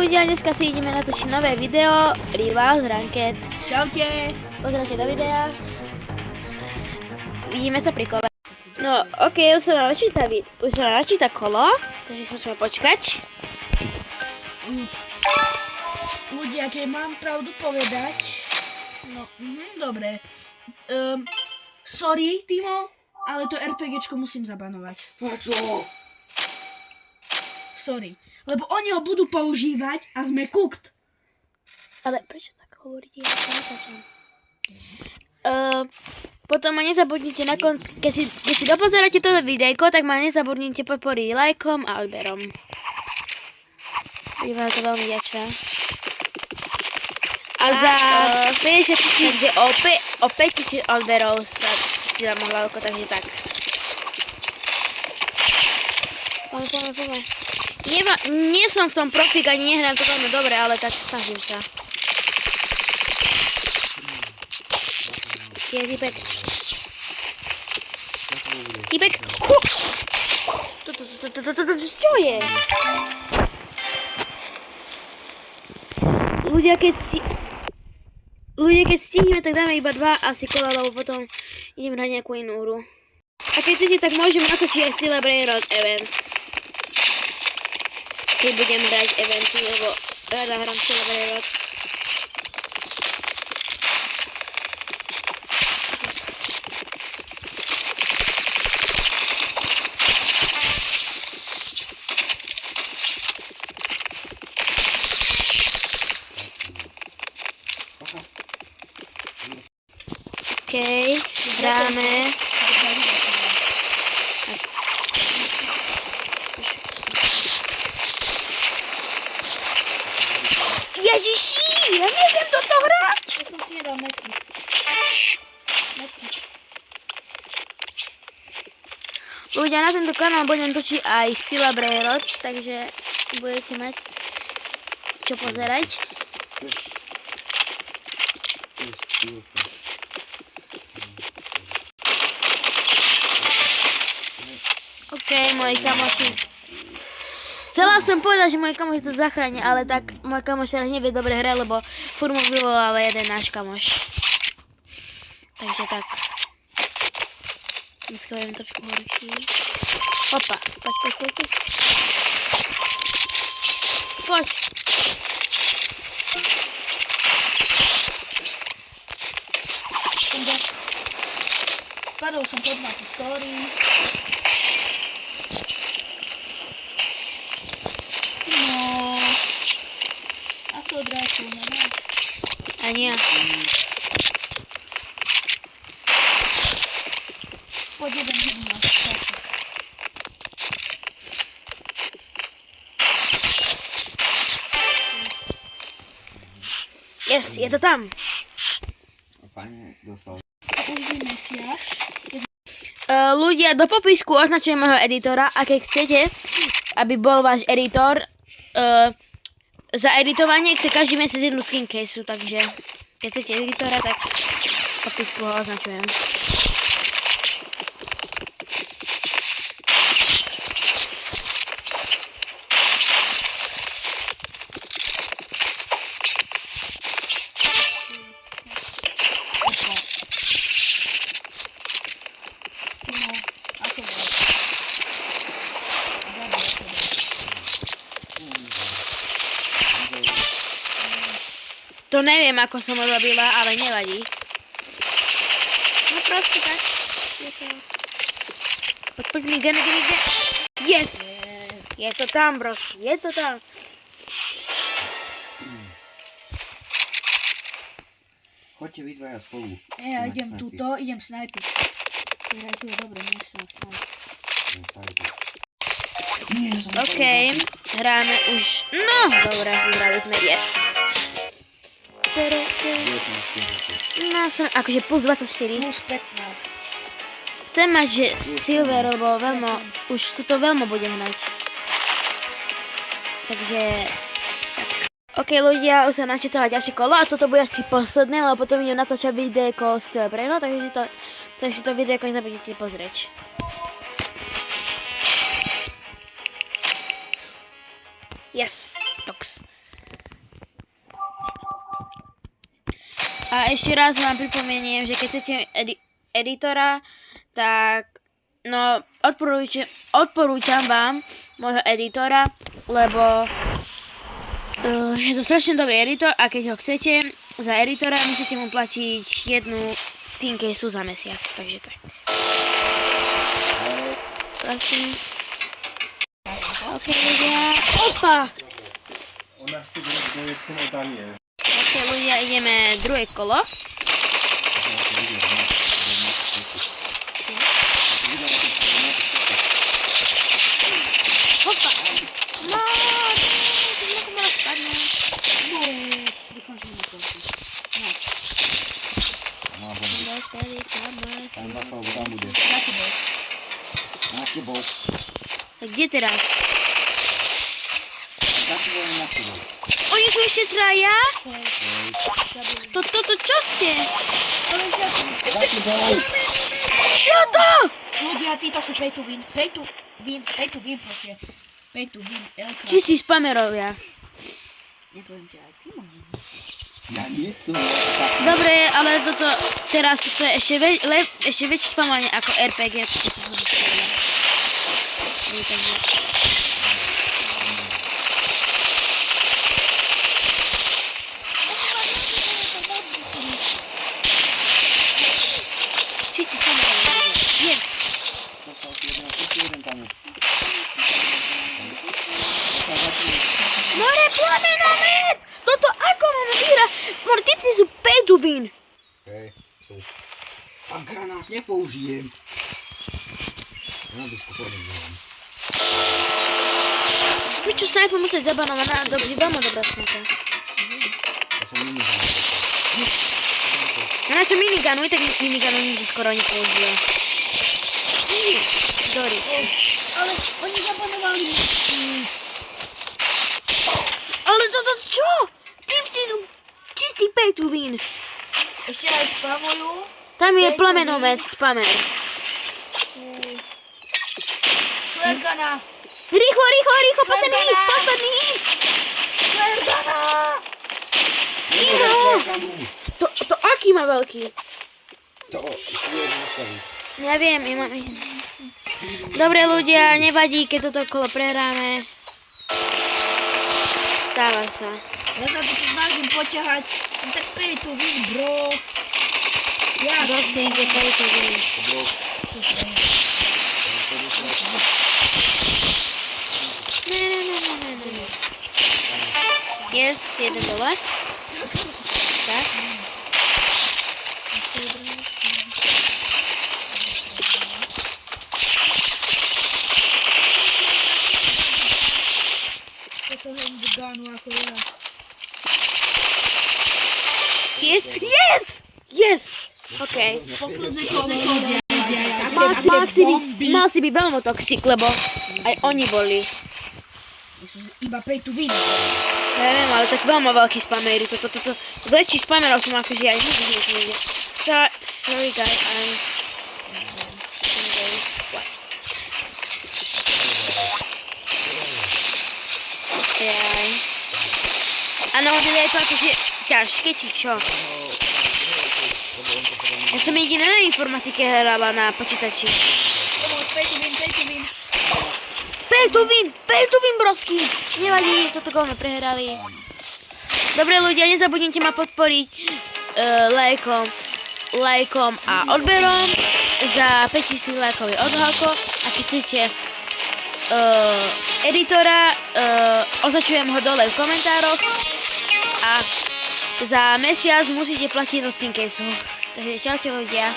ľudia, dneska si ideme natočiť nové video Rivals Ranked. Čaute. Pozrite do videa. Vidíme sa pri kole. No, ok, už sa nám načíta kolo, takže si musíme počkať. Ľudia, keď mám pravdu povedať, no, dobre. Sorry, Timo, ale to RPGčko musím zabanovať. Prečo? Sorry, lebo oni ho budú používať a sme cooked. Ale prečo tak hovoríte? Ja to natáčam. Potom ma nezabudnite na konci, keď si dopozeráte toto videjko, tak ma nezabudnite podporiť lajkom a odberom. Budem vám to veľmi ďačná. A za 50 000, o 5 000 odberov sa si dám hlavko, takže tak. Poďme. Nie som v tom profík, ani nehrám to veľmi dobre, ale tak snažím sa. Je typek. Typek. Čo je? Ľudia, keď stihneme, tak dáme iba 2 asi kola, lebo potom idem hrať nejakú inú hru. A keď chcete, tak môžem natočiť aj Celebrate Event. Keď budem hrať eventy, lebo rada hrám Celebrate. Okej, hráme. Ježiši, ja neviem toto hrať. Ja som si nedal metky. Ľudia, na tento kanál budem točiť aj Celebrate, takže budete mať čo pozerať. OK, moji kamoši. Chcela som povedať, že moji kamoši to zachránia, ale tak môj kamoš teraz nevie dobre hrať, lebo furt mu vyvoláva jeden náš kamoš. Takže tak. Dneska budem trošku horší. Opa, poď. Poď. Spadol som pod mapu, sorry. No. A sa odrátil, no. Ani ja. Poď jeden na Yes, je to tam. Fajne, dostal. použij mesiac. Ľudia, do popisku označujem môjho editora a keď chcete, aby bol váš editor, za editovanie chce každý mesiac jednu skin caseu, takže keď chcete editora, tak v popisku ho označujem. To neviem, ako som odrobila, ale nevadí. No proste tak. Poď mi, gene. Yes! Je to tam, broski, je to tam. Choďte vy dvaja spolu. Ja idem tuto, idem snajpiť. Hrajte ho dobre, nie som snajpiť. OK, hráme už. No, dobre, vyhrali sme, yes. No, som akože plus 24. Plus 15. Chcem mať, že silver, lebo už to veľmi budem hrať. Takže, tak. OK, ľudia, už sa načítava ďalšie kolo a toto bude asi posledné, lebo potom idem natáčať videjko z Telebreno, takže to videjko nezabudnite pozrieť. Yes, tox. A ešte raz vám pripomeniem, že keď chcete editora, tak no odporúčam vám môjho editora, lebo je to strašne dobrý editor a keď ho chcete za editora, musíte mu platiť jednu skin caseu za mesiac, takže tak. Prosím. Ok, ľudia. Opa! Ona chce dojet k tomu Daniel. Ok, ľudia, ideme druhé kolo. Hopa! No, to mala spadnúť. Dúfam, že nekončí. No, Má bombu. Tam zapal, tam bude. za tebou. Na tebou. Tak kde teraz? Za tebou, na tebou. Oni sú ešte traja? Hej. Toto čo ste? Ale že... Za tebou. Čo to? Ľudia, títo sú pay to win. Pay to win proste. Pay to win. Či si spamerovia? Nepoviem, že aj ty môžem. Ja nie som. Dobre, ale teraz to je ešte väčšie spamovanie ako RPG. Takže... Či si spamerovia? Nie. Dostal si jedného, ešte jeden tam je. More, plamenomet! Toto ako máme vyhrať? More, tipsy sú pay to win. Hej, sú. A granát nepoužijem. Granát skupovým. Prečo sniper musí zabanovaná? Dobrý, veľmi dobrá sniper. To som miniganu. Na našom miniganu, i tak miniganu nikdy skoro nepoužije. Dory. Ale oni zabanovali. Ale toto čo? Tipsy sú čistý pay to win. Ešte aj spamujú. Tam je Pay to plamenomet, spamer. Flergana. Rýchlo, posledný hit, posledný hit. Flergana. To aký má veľký? To si jeden nastaví. Ja viem, ja mám jeden. Dobre ľudia, nevadí, keď toto kolo prehráme. Stáva sa. Ja sa tu snažím poťahať. Som tak pay to win, bro. Ja Kto si ide pay to win? Ne. Yes, $1. Tak. toto handgunu ako ja. Yes! OK. Posledné kolo. Mal si byť veľmi toxic, lebo aj oni boli. Sú iba pay to win. Ja neviem, ale tak veľmi veľký spamery. Väčší spamerov som akože aj nikdy. Sorry guys, Áno, teda je to akože ťažké, či čo? Ja som jediná na informatike hrala na počítači. Pay to win, brosky! Nevadí, toto kolo sme prehrali. Dobre ľudia, nezabudnite ma podporiť lajkom a odberom. Za 5000 lajkov je odhalko. A keď chcete editora, označujem ho dole v komentároch. A za mesiac musíte platiť do skin caseu. Takže čaute ľudia.